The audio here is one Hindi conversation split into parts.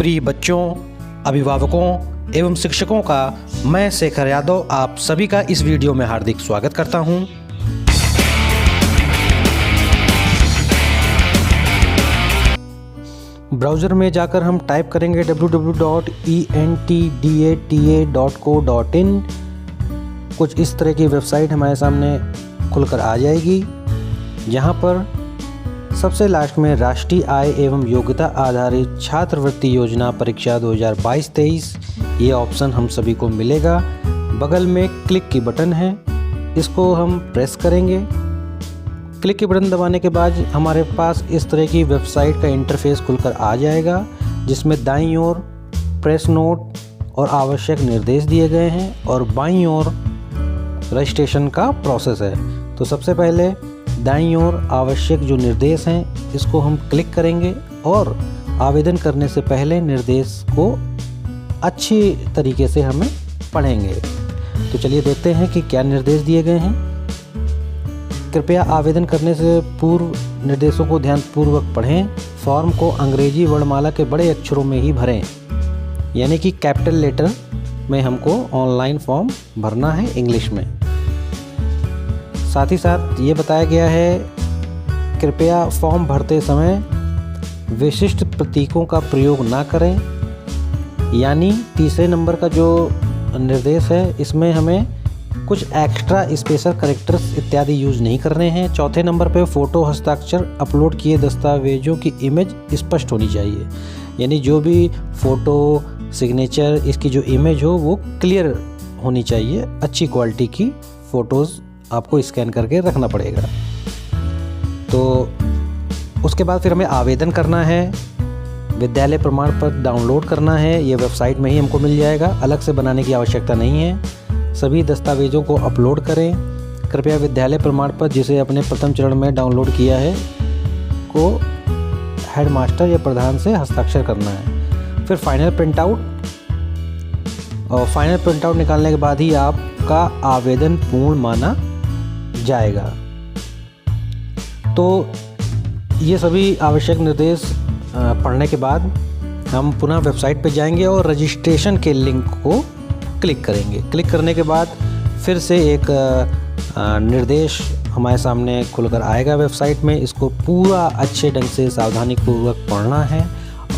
प्रिय बच्चों, अभिभावकों एवं शिक्षकों का मैं शेखर यादव आप सभी का इस वीडियो में हार्दिक स्वागत करता हूं। ब्राउज़र में जाकर हम टाइप करेंगे www.entdata.co.in। कुछ इस तरह की वेबसाइट हमारे सामने खुलकर आ जाएगी, जहां पर सबसे लास्ट में राष्ट्रीय आय एवं योग्यता आधारित छात्रवृत्ति योजना परीक्षा 2022-23 ये ऑप्शन हम सभी को मिलेगा। बगल में क्लिक की बटन है, इसको हम प्रेस करेंगे। क्लिक के बटन दबाने के बाद हमारे पास इस तरह की वेबसाइट का इंटरफेस खुलकर आ जाएगा, जिसमें दाईं ओर प्रेस नोट और आवश्यक निर्देश दिए गए हैं और बाईं ओर रजिस्ट्रेशन का प्रोसेस है। तो सबसे पहले दाईं ओर आवश्यक जो निर्देश हैं इसको हम क्लिक करेंगे और आवेदन करने से पहले निर्देश को अच्छी तरीके से हमें पढ़ेंगे। तो चलिए देखते हैं कि क्या निर्देश दिए गए हैं। कृपया आवेदन करने से पूर्व निर्देशों को ध्यानपूर्वक पढ़ें। फॉर्म को अंग्रेजी वर्णमाला के बड़े अक्षरों में ही भरें, यानी कि कैपिटल लेटर में हमको ऑनलाइन फॉर्म भरना है इंग्लिश में। साथ ही साथ ये बताया गया है, कृपया फॉर्म भरते समय विशिष्ट प्रतीकों का प्रयोग ना करें। यानी तीसरे नंबर का जो निर्देश है, इसमें हमें कुछ एक्स्ट्रा स्पेशल कैरेक्टर्स इत्यादि यूज़ नहीं करने हैं। चौथे नंबर पे फ़ोटो हस्ताक्षर अपलोड किए दस्तावेजों की इमेज स्पष्ट होनी चाहिए, यानी जो भी फ़ोटो सिग्नेचर इसकी जो इमेज हो वो क्लियर होनी चाहिए। अच्छी क्वालिटी की फ़ोटोज़ आपको स्कैन करके रखना पड़ेगा। तो उसके बाद फिर हमें आवेदन करना है, विद्यालय प्रमाण पत्र डाउनलोड करना है। ये वेबसाइट में ही हमको मिल जाएगा, अलग से बनाने की आवश्यकता नहीं है। सभी दस्तावेजों को अपलोड करें। कृपया विद्यालय प्रमाण पत्र जिसे अपने प्रथम चरण में डाउनलोड किया है को हेडमास्टर या प्रधान से हस्ताक्षर करना है। फिर फाइनल प्रिंटआउट, और फाइनल प्रिंटआउट निकालने के बाद ही आपका आवेदन पूर्ण माना जाएगा। तो ये सभी आवश्यक निर्देश पढ़ने के बाद हम पुनः वेबसाइट पर जाएंगे और रजिस्ट्रेशन के लिंक को क्लिक करेंगे। क्लिक करने के बाद फिर से एक निर्देश हमारे सामने खुलकर आएगा वेबसाइट में। इसको पूरा अच्छे ढंग से सावधानीपूर्वक पढ़ना है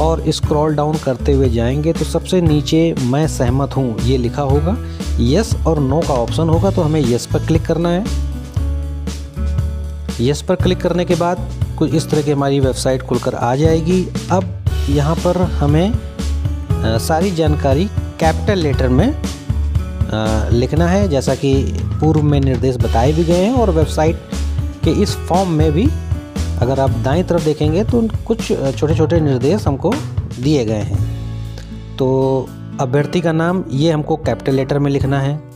और स्क्रॉल डाउन करते हुए जाएंगे तो सबसे नीचे मैं सहमत हूँ ये लिखा होगा, यस और नो का ऑप्शन होगा, तो हमें यस पर क्लिक करना है। यस पर क्लिक करने के बाद कुछ इस तरह की हमारी वेबसाइट खुलकर आ जाएगी। अब यहाँ पर हमें सारी जानकारी कैपिटल लेटर में लिखना है, जैसा कि पूर्व में निर्देश बताए भी गए हैं। और वेबसाइट के इस फॉर्म में भी अगर आप दाईं तरफ देखेंगे तो कुछ छोटे छोटे निर्देश हमको दिए गए हैं। तो अभ्यर्थी का नाम ये हमको कैपिटल लेटर में लिखना है।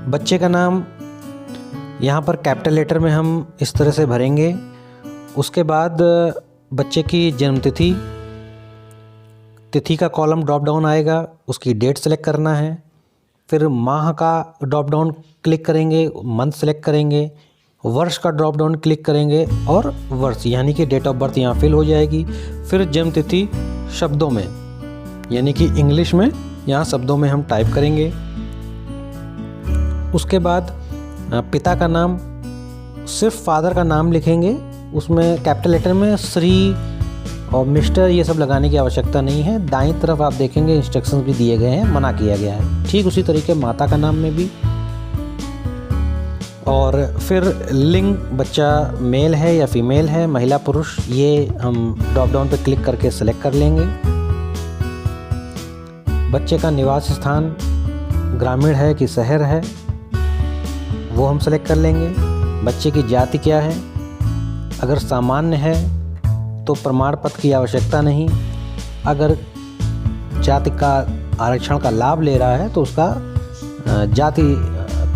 बच्चे का नाम यहाँ पर कैपिटल लेटर में हम इस तरह से भरेंगे। उसके बाद बच्चे की जन्म तिथि का कॉलम ड्रॉप डाउन आएगा, उसकी डेट सेलेक्ट करना है। फिर माह का ड्रॉप डाउन क्लिक करेंगे, मंथ सेलेक्ट करेंगे। वर्ष का ड्रॉप डाउन क्लिक करेंगे और वर्ष यानी कि डेट ऑफ बर्थ यहाँ फिल हो जाएगी। फिर जन्म तिथि शब्दों में यानी कि इंग्लिश में यहाँ शब्दों में हम टाइप करेंगे। उसके बाद पिता का नाम, सिर्फ फादर का नाम लिखेंगे, उसमें कैपिटल लेटर में श्री और मिस्टर ये सब लगाने की आवश्यकता नहीं है। दाईं तरफ आप देखेंगे इंस्ट्रक्शंस भी दिए गए हैं, मना किया गया है। ठीक उसी तरीके माता का नाम में भी। और फिर लिंग, बच्चा मेल है या फीमेल है, महिला पुरुष, ये हम ड्रॉप डाउन पे क्लिक करके सेलेक्ट कर लेंगे। बच्चे का निवास स्थान ग्रामीण है कि शहर है वो हम सेलेक्ट कर लेंगे। बच्चे की जाति क्या है, अगर सामान्य है तो प्रमाण पत्र की आवश्यकता नहीं। अगर जाति का आरक्षण का लाभ ले रहा है तो उसका जाति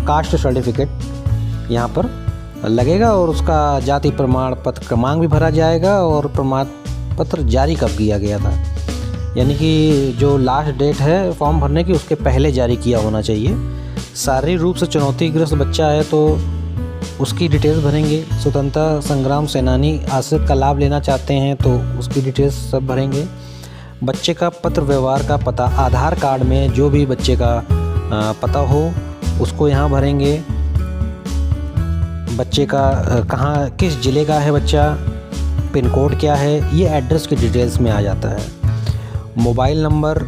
कास्ट सर्टिफिकेट यहाँ पर लगेगा और उसका जाति प्रमाण पत्र क्रमांक भी भरा जाएगा और प्रमाण पत्र जारी कब किया गया था, यानी कि जो लास्ट डेट है फॉर्म भरने की उसके पहले जारी किया होना चाहिए। शारीरिक रूप से चुनौतीग्रस्त बच्चा है तो उसकी डिटेल्स भरेंगे। स्वतंत्रता संग्राम सेनानी आश्रित का लाभ लेना चाहते हैं तो उसकी डिटेल्स सब भरेंगे। बच्चे का पत्र व्यवहार का पता, आधार कार्ड में जो भी बच्चे का पता हो उसको यहाँ भरेंगे। बच्चे का कहाँ, किस ज़िले का है बच्चा, पिन कोड क्या है, ये एड्रेस की डिटेल्स में आ जाता है। मोबाइल नंबर,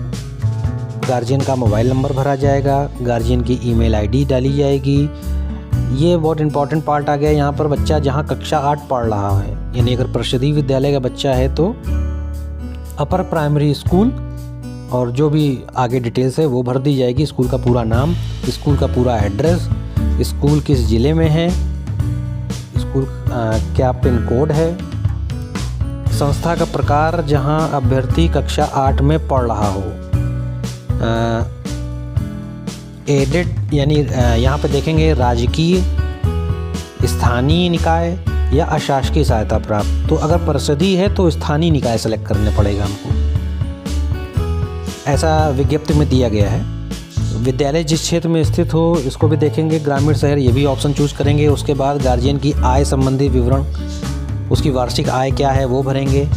गार्जियन का मोबाइल नंबर भरा जाएगा। गार्जियन की ईमेल आईडी डाली जाएगी। ये बहुत इंपॉर्टेंट पार्ट आ गया यहाँ पर। बच्चा जहाँ कक्षा 8 पढ़ रहा है, यानी अगर परिषदीय विद्यालय का बच्चा है तो अपर प्राइमरी स्कूल, और जो भी आगे डिटेल्स है वो भर दी जाएगी। स्कूल का पूरा नाम, स्कूल का पूरा एड्रेस, स्कूल किस ज़िले में है, स्कूल क्या पिन कोड है, संस्था का प्रकार जहां अभ्यर्थी कक्षा 8 में पढ़ रहा हो, एडेड यानी यहाँ पे देखेंगे राजकीय, स्थानीय निकाय या अशासकीय सहायता प्राप्त। तो अगर परिषदीय है तो स्थानीय निकाय सेलेक्ट करने पड़ेगा हमको, ऐसा विज्ञप्ति में दिया गया है। विद्यालय जिस क्षेत्र में स्थित हो इसको भी देखेंगे। ग्रामीण शहर, ये भी ऑप्शन चूज करेंगे। उसके बाद गार्जियन की आय संबंधी विवरण, उसकी वार्षिक आय क्या है वो भरेंगे।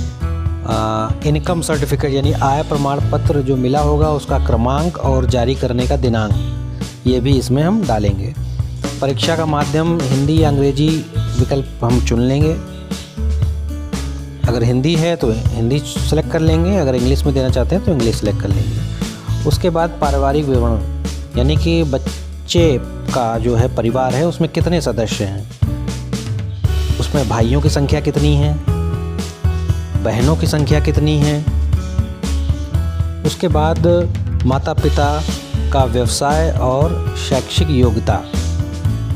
इनकम सर्टिफिकेट यानी आय प्रमाण पत्र जो मिला होगा उसका क्रमांक और जारी करने का दिनांक, ये भी इसमें हम डालेंगे। परीक्षा का माध्यम हिंदी या अंग्रेजी विकल्प हम चुन लेंगे। अगर हिंदी है तो हिंदी सेलेक्ट कर लेंगे, अगर इंग्लिश में देना चाहते हैं तो इंग्लिश सेलेक्ट कर लेंगे। उसके बाद पारिवारिक विवरण, यानी कि बच्चे का जो है परिवार है उसमें कितने सदस्य हैं, उसमें भाइयों की संख्या कितनी है, बहनों की संख्या कितनी है। उसके बाद माता पिता का व्यवसाय और शैक्षिक योग्यता,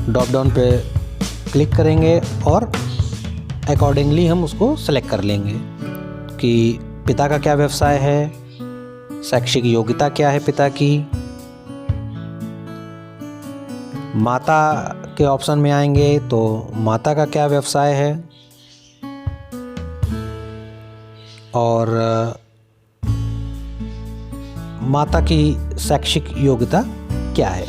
ड्रॉप डाउन पे क्लिक करेंगे और अकॉर्डिंगली हम उसको सेलेक्ट कर लेंगे कि पिता का क्या व्यवसाय है, शैक्षिक योग्यता क्या है पिता की। माता के ऑप्शन में आएंगे तो माता का क्या व्यवसाय है और माता की शैक्षिक योग्यता क्या है।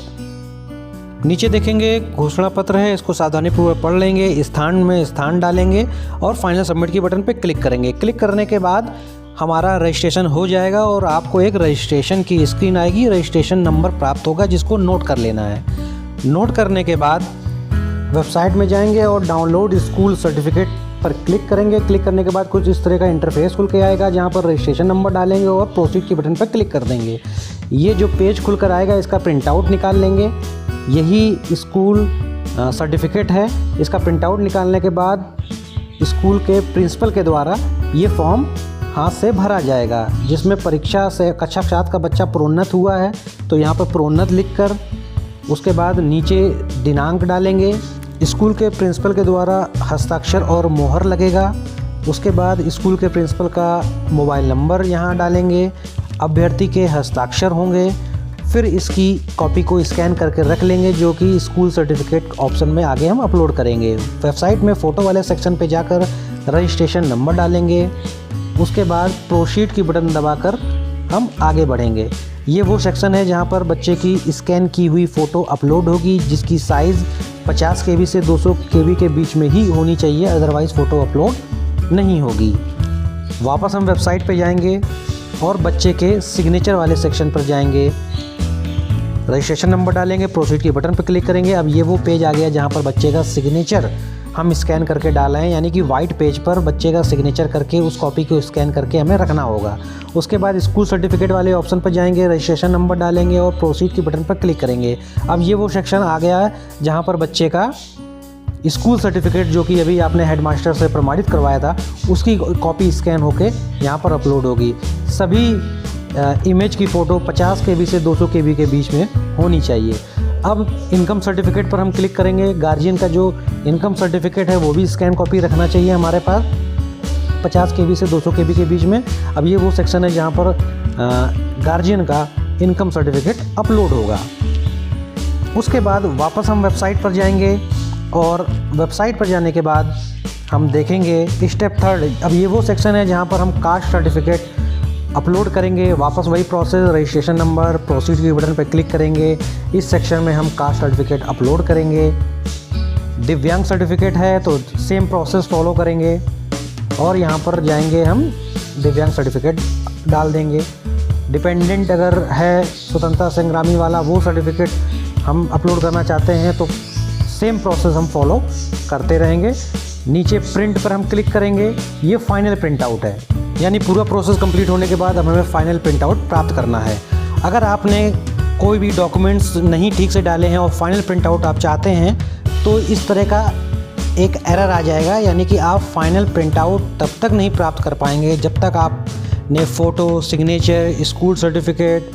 नीचे देखेंगे घोषणा पत्र है, इसको सावधानीपूर्वक पढ़ लेंगे, स्थान में स्थान डालेंगे और फाइनल सबमिट की बटन पे क्लिक करेंगे। क्लिक करने के बाद हमारा रजिस्ट्रेशन हो जाएगा और आपको एक रजिस्ट्रेशन की स्क्रीन आएगी। रजिस्ट्रेशन नंबर प्राप्त होगा जिसको नोट कर लेना है। नोट करने के बाद वेबसाइट में जाएंगे और डाउनलोड स्कूल सर्टिफिकेट पर क्लिक करेंगे। क्लिक करने के बाद कुछ इस तरह का इंटरफेस खुल के आएगा जहां पर रजिस्ट्रेशन नंबर डालेंगे और प्रोसीड की बटन पर क्लिक कर देंगे। ये जो पेज खुल कर आएगा इसका प्रिंट आउट निकाल लेंगे। यही स्कूल सर्टिफिकेट है। इसका प्रिंट आउट निकालने के बाद स्कूल के प्रिंसिपल के द्वारा ये फॉर्म हाथ से भरा जाएगा, जिसमें परीक्षा से कक्षा 7 का बच्चा प्रोन्नत हुआ है तो यहाँ पर प्रोन्नत लिखकर उसके बाद नीचे दिनांक डालेंगे। स्कूल के प्रिंसिपल के द्वारा हस्ताक्षर और मोहर लगेगा। उसके बाद स्कूल के प्रिंसिपल का मोबाइल नंबर यहाँ डालेंगे। अभ्यर्थी के हस्ताक्षर होंगे। फिर इसकी कॉपी को स्कैन करके रख लेंगे जो कि स्कूल सर्टिफिकेट ऑप्शन में आगे हम अपलोड करेंगे। वेबसाइट में फ़ोटो वाले सेक्शन पे जाकर रजिस्ट्रेशन नंबर डालेंगे। उसके बाद प्रोसीड की बटन दबाकर हम आगे बढ़ेंगे। ये वो सेक्शन है जहाँ पर बच्चे की स्कैन की हुई फ़ोटो अपलोड होगी, जिसकी साइज़ 50 KB से 200 KB के बीच में ही होनी चाहिए, अदरवाइज़ फ़ोटो अपलोड नहीं होगी। वापस हम वेबसाइट पे जाएंगे और बच्चे के सिग्नेचर वाले सेक्शन पर जाएंगे। रजिस्ट्रेशन नंबर डालेंगे, प्रोसीड की बटन पर क्लिक करेंगे। अब ये वो पेज आ गया जहाँ पर बच्चे का सिग्नेचर हम स्कैन करके डाला है, यानी कि वाइट पेज पर बच्चे का सिग्नेचर करके उस कॉपी को स्कैन करके हमें रखना होगा। उसके बाद स्कूल सर्टिफिकेट वाले ऑप्शन पर जाएंगे, रजिस्ट्रेशन नंबर डालेंगे और प्रोसीड की बटन पर क्लिक करेंगे। अब ये वो सेक्शन आ गया है जहाँ पर बच्चे का स्कूल सर्टिफिकेट जो कि अभी आपने हेडमास्टर से प्रमाणित करवाया था उसकी कॉपी स्कैन होके यहाँ पर अपलोड होगी। सभी इमेज की फ़ोटो 50 KB से 200 KB के बीच में होनी चाहिए। अब इनकम सर्टिफिकेट पर हम क्लिक करेंगे। गार्जियन का जो इनकम सर्टिफिकेट है वो भी स्कैन कॉपी रखना चाहिए हमारे पास 50 KB से 200 KB के बीच में। अब ये वो सेक्शन है जहाँ पर गार्जियन का इनकम सर्टिफिकेट अपलोड होगा। उसके बाद वापस हम वेबसाइट पर जाएंगे और वेबसाइट पर जाने के बाद हम देखेंगे स्टेप 3। अब ये वो सेक्शन है जहाँ पर हम कास्ट सर्टिफिकेट अपलोड करेंगे। वापस वही प्रोसेस, रजिस्ट्रेशन नंबर, प्रोसीड की बटन पर क्लिक करेंगे। इस सेक्शन में हम कास्ट सर्टिफिकेट अपलोड करेंगे। दिव्यांग सर्टिफिकेट है तो सेम प्रोसेस फॉलो करेंगे और यहाँ पर जाएंगे हम दिव्यांग सर्टिफिकेट डाल देंगे। डिपेंडेंट अगर है स्वतंत्रता संग्रामी वाला वो सर्टिफिकेट हम अपलोड करना चाहते हैं तो सेम प्रोसेस हम फॉलो करते रहेंगे। नीचे प्रिंट पर हम क्लिक करेंगे, ये फाइनल प्रिंट आउट है, यानी पूरा प्रोसेस कंप्लीट होने के बाद अब हमें फाइनल प्रिंट आउट प्राप्त करना है। अगर आपने कोई भी डॉक्यूमेंट्स नहीं ठीक से डाले हैं और फाइनल प्रिंट आउट आप चाहते हैं तो इस तरह का एक एरर आ जाएगा, यानी कि आप फाइनल प्रिंट आउट तब तक नहीं प्राप्त कर पाएंगे जब तक आपने फ़ोटो, सिग्नेचर, स्कूल सर्टिफिकेट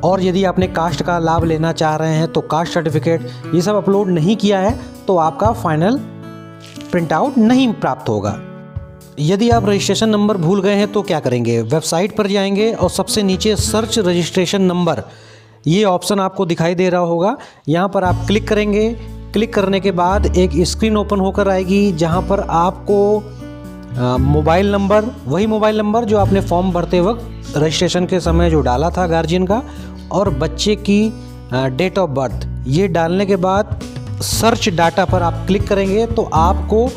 और यदि आपने कास्ट का लाभ लेना चाह रहे हैं तो कास्ट सर्टिफिकेट ये सब अपलोड नहीं किया है तो आपका फाइनल प्रिंट आउट नहीं प्राप्त होगा। यदि आप रजिस्ट्रेशन नंबर भूल गए हैं तो क्या करेंगे, वेबसाइट पर जाएंगे और सबसे नीचे सर्च रजिस्ट्रेशन नंबर ये ऑप्शन आपको दिखाई दे रहा होगा, यहाँ पर आप क्लिक करेंगे। क्लिक करने के बाद एक स्क्रीन ओपन होकर आएगी जहाँ पर आपको मोबाइल नंबर, वही मोबाइल नंबर जो आपने फॉर्म भरते वक्त रजिस्ट्रेशन के समय जो डाला था गार्जियन का, और बच्चे की डेट ऑफ बर्थ, ये डालने के बाद सर्च डाटा पर आप क्लिक करेंगे तो आपको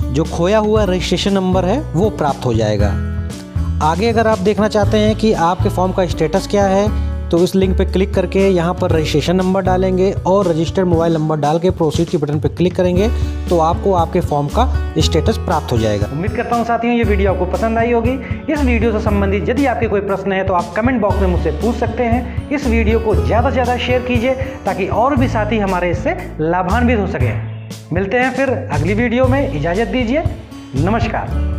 जो खोया हुआ रजिस्ट्रेशन नंबर है वो प्राप्त हो जाएगा। आगे अगर आप देखना चाहते हैं कि आपके फॉर्म का स्टेटस क्या है तो इस लिंक पे क्लिक करके यहाँ पर रजिस्ट्रेशन नंबर डालेंगे और रजिस्टर्ड मोबाइल नंबर डाल के प्रोसीड के बटन पे क्लिक करेंगे तो आपको आपके फॉर्म का स्टेटस प्राप्त हो जाएगा। उम्मीद करता हूँ साथियों ये वीडियो आपको पसंद आई होगी। इस वीडियो से संबंधित यदि आपके कोई प्रश्न है तो आप कमेंट बॉक्स में मुझसे पूछ सकते हैं। इस वीडियो को ज़्यादा से ज़्यादा शेयर कीजिए ताकि और भी साथी हमारे इससे लाभान्वित हो सकें। मिलते हैं फिर अगली वीडियो में, इजाज़त दीजिए, नमस्कार।